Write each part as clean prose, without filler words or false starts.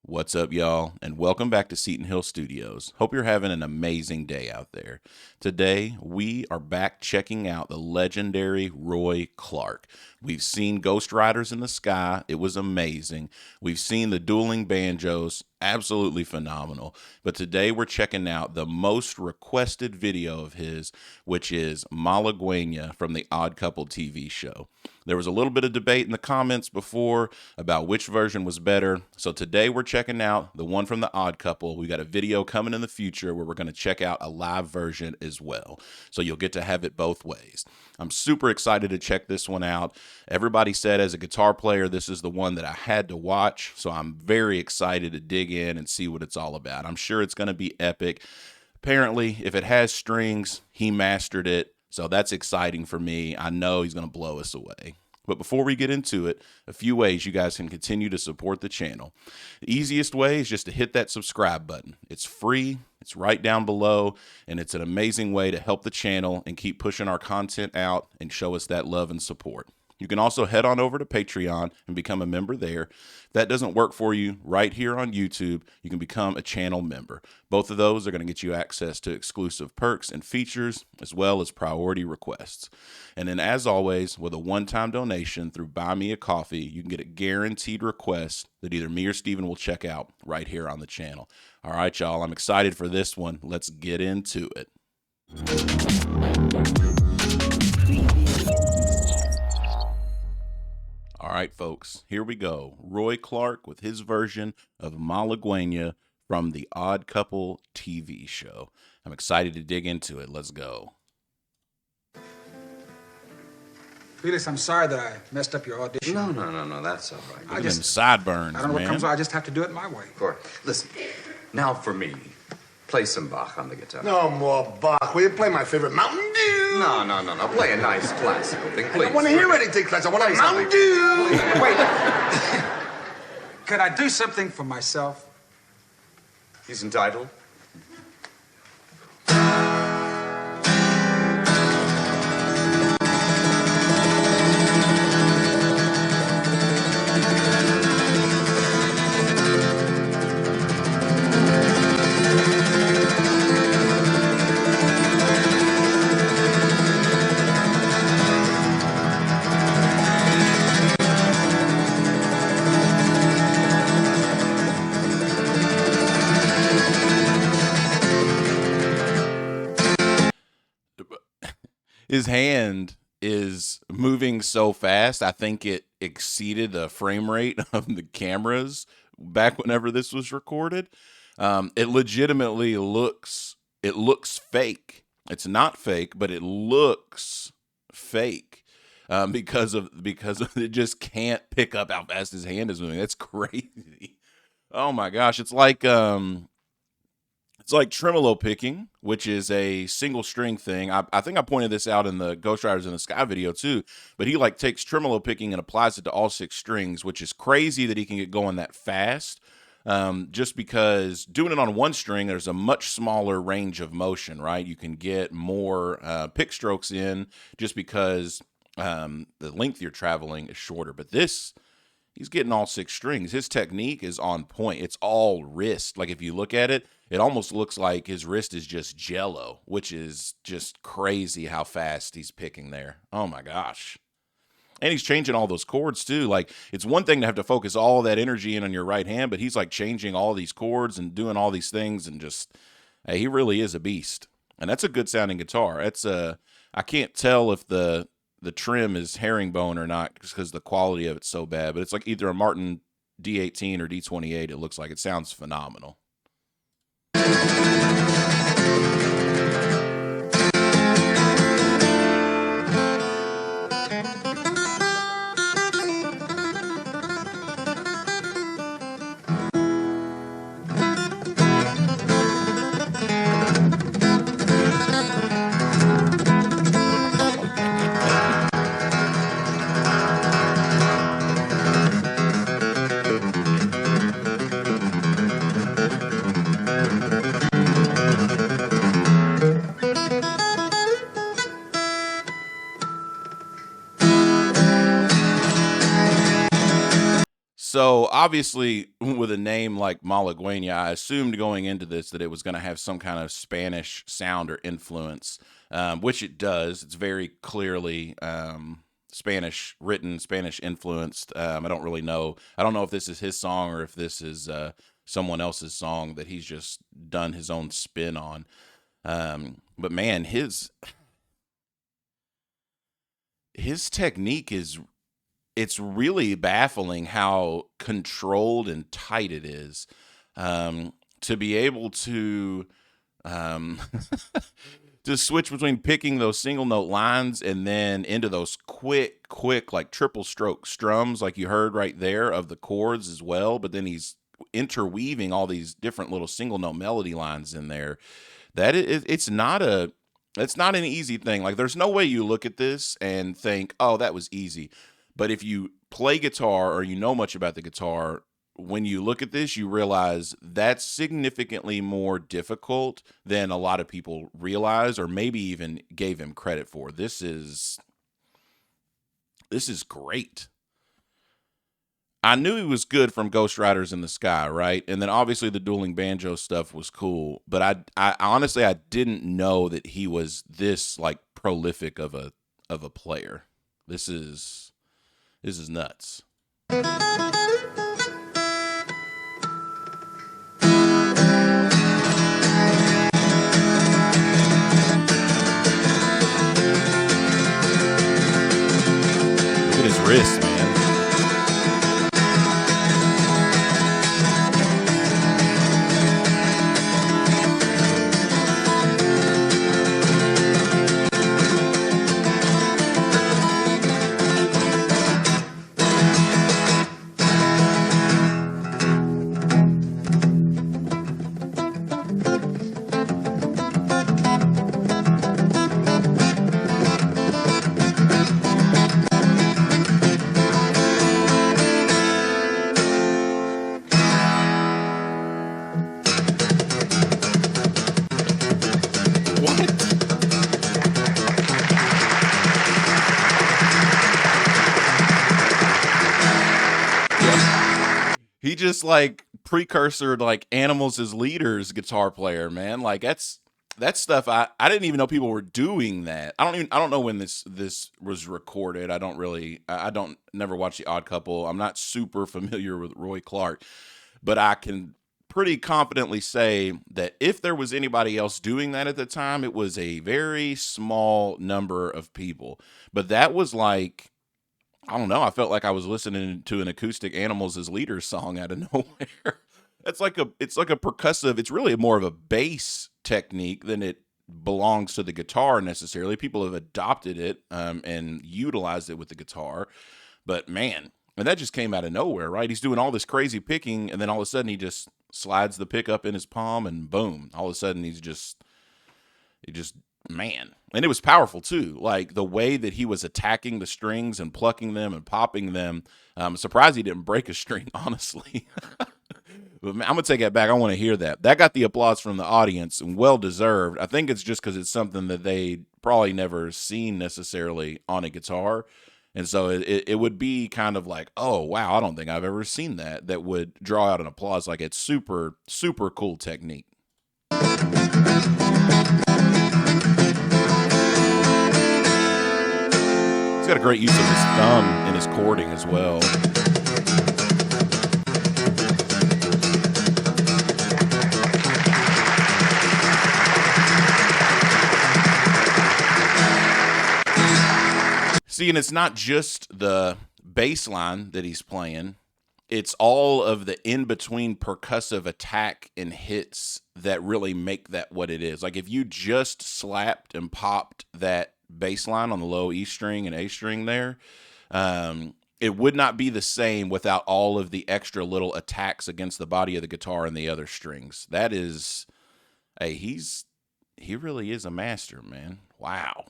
What's up, y'all, and welcome back to Seton Hill Studios. Hope you're having an amazing day out there. Today, we are back checking out the legendary Roy Clark. We've seen Ghost Riders in the Sky. It was amazing. We've seen the dueling banjos. Absolutely phenomenal. But today, we're checking out the most requested video of his, which is Malagueña from the Odd Couple TV show. There was a little bit of debate in the comments before about which version was better. So today we're checking out the one from the Odd Couple. We got a video coming in the future where we're going to check out a live version as well. So you'll get to have it both ways. I'm super excited to check this one out. Everybody said as a guitar player, this is the one that I had to watch. So I'm very excited to dig in and see what it's all about. I'm sure it's going to be epic. Apparently, if it has strings, he mastered it. So that's exciting for me. I know he's going to blow us away. But before we get into it, a few ways you guys can continue to support the channel. The easiest way is just to hit that subscribe button. It's free, it's right down below, and it's an amazing way to help the channel and keep pushing our content out and show us that love and support. You can also head on over to Patreon and become a member there. If that doesn't work for you, right here on YouTube, you can become a channel member. Both of those are going to get you access to exclusive perks and features, as well as priority requests. And then, as always, with a one-time donation through Buy Me a Coffee, you can get a guaranteed request that either me or Steven will check out right here on the channel. All right, y'all, I'm excited for this one. Let's get into it. All right, folks, here we go. Roy Clark with his version of Malagueña from the Odd Couple TV show. I'm excited to dig into it. Let's go. Felix, I'm sorry that I messed up your audition. No, that's all right. Look at them sideburns, I don't know man. what comes out. I just have to do it my way. Of course. Listen, now for me, play some Bach on the guitar. No more Bach. Will you play my favorite Mountain Dew? No. Play a nice classical thing, please. I don't want to hear anything classic. I want a Mountain Dew. Wait. Could I do something for myself? He's entitled. His hand is moving so fast, I think it exceeded the frame rate of the cameras back whenever this was recorded. It legitimately looks fake. It's not fake, but it looks fake because of it just can't pick up how fast his hand is moving. That's crazy. Oh my gosh, it's like tremolo picking, which is a single string thing. I think I pointed this out in the Ghost Riders in the Sky video too, but he like takes tremolo picking and applies it to all 6 strings, which is crazy that he can get going that fast. Just because doing it on one string, there's a much smaller range of motion, right? You can get more pick strokes in just because the length you're traveling is shorter. But this, he's getting all 6 strings. His technique is on point. It's all wrist. Like if you look at it, it almost looks like his wrist is just jello, which is just crazy how fast he's picking there. Oh my gosh. And he's changing all those chords too. Like it's one thing to have to focus all that energy in on your right hand, but he's like changing all these chords and doing all these things and just, hey, he really is a beast. And that's a good sounding guitar. I can't tell if the trim is herringbone or not just because the quality of it's so bad, but it's like either a Martin D18 or D28. It looks like it sounds phenomenal. So obviously, with a name like Malagueña, I assumed going into this that it was going to have some kind of Spanish sound or influence, which it does. It's very clearly Spanish written, Spanish influenced. I don't really know. I don't know if this is his song or if this is someone else's song that he's just done his own spin on. But man, his technique is, it's really baffling how controlled and tight it is. To be able to to switch between picking those single note lines and then into those quick like triple stroke strums like you heard right there of the chords as well, but then he's interweaving all these different little single note melody lines in there. It's not an easy thing. Like, there's no way you look at this and think, oh, that was easy. But if you play guitar or you know much about the guitar, when you look at this, you realize that's significantly more difficult than a lot of people realize or maybe even gave him credit for. This is great. I knew he was good from Ghost Riders in the Sky, right? And then obviously the dueling banjo stuff was cool, but I honestly, I didn't know that he was this like prolific of a player. This is nuts. Look at his wrist, man. He just like precursor to like Animals as Leaders guitar player, man. Like that's stuff I didn't even know people were doing that. I don't know when this was recorded. I don't never watch The Odd Couple. I'm not super familiar with Roy Clark, but I can pretty confidently say that if there was anybody else doing that at the time, it was a very small number of people. But that was like, I don't know. I felt like I was listening to an acoustic Animals as Leaders song out of nowhere. It's like a percussive. It's really more of a bass technique than it belongs to the guitar necessarily. People have adopted it and utilized it with the guitar, but man, and that just came out of nowhere, right? He's doing all this crazy picking, and then all of a sudden he just slides the pick up in his palm, and boom! All of a sudden he just man. And it was powerful too. Like the way that he was attacking the strings and plucking them and popping them. I'm surprised he didn't break a string, honestly. But man, I'm going to take that back. I want to hear that. That got the applause from the audience, and well deserved. I think it's just because it's something that they probably never seen necessarily on a guitar. And so it would be kind of like, oh, wow, I don't think I've ever seen that. That would draw out an applause. Like, it's super, super cool technique. He's got a great use of his thumb in his chording as well. See, and it's not just the bass line that he's playing. It's all of the in-between percussive attack and hits that really make that what it is. Like if you just slapped and popped that bass line on the low E string and A string there, it would not be the same without all of the extra little attacks against the body of the guitar and the other strings. That is, hey, he really is a master, man. Wow.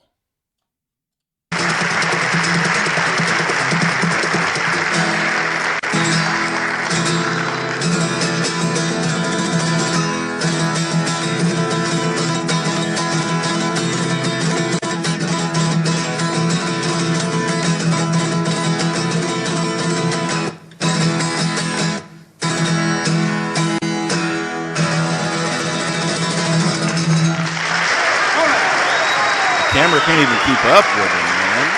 camera can't even keep up with him, man.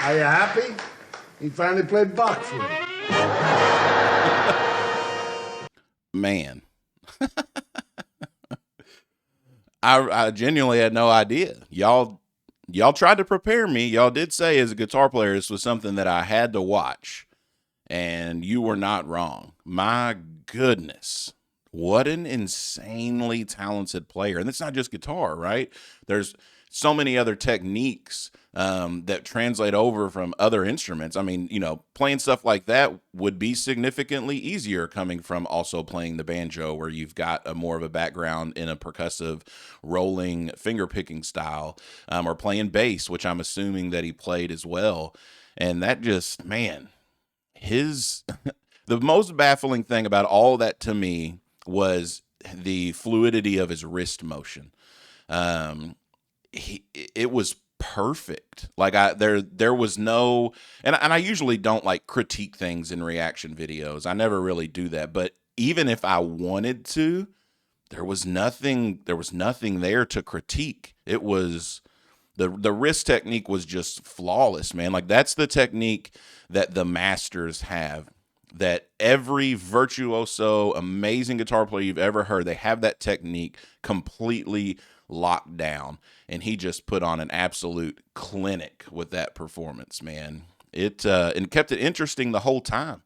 Are you happy? He finally played Bach for you. Man. I genuinely had no idea. Y'all tried to prepare me. Y'all did say as a guitar player this was something that I had to watch. And you were not wrong. My goodness. What an insanely talented player. And it's not just guitar, right? There's so many other techniques that translate over from other instruments. I mean, playing stuff like that would be significantly easier coming from also playing the banjo, where you've got a more of a background in a percussive rolling finger picking style, or playing bass, which I'm assuming that he played as well. And that just, man, the most baffling thing about all that to me was the fluidity of his wrist motion. It was perfect. Like there was no, and I usually don't like critique things in reaction videos. I never really do that. But even if I wanted to, there was nothing there to critique. It was the wrist technique was just flawless, man. Like that's the technique that the masters have, that every virtuoso, amazing guitar player you've ever heard, they have that technique completely locked down. And he just put on an absolute clinic with that performance, man. It and kept it interesting the whole time.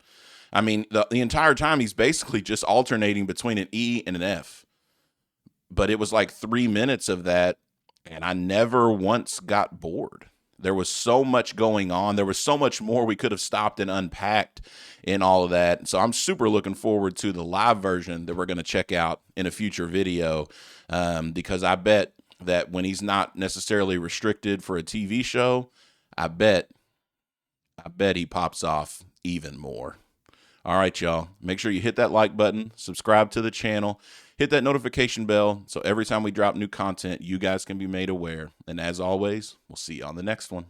I mean, the entire time he's basically just alternating between an E and an F. But it was like 3 minutes of that, and I never once got bored. There was so much going on. There was so much more we could have stopped and unpacked in all of that. So I'm super looking forward to the live version that we're going to check out in a future video, because I bet that when he's not necessarily restricted for a TV show, I bet he pops off even more. All right, y'all. Make sure you hit that like button, subscribe to the channel, hit that notification bell, so every time we drop new content, you guys can be made aware. And as always, we'll see you on the next one.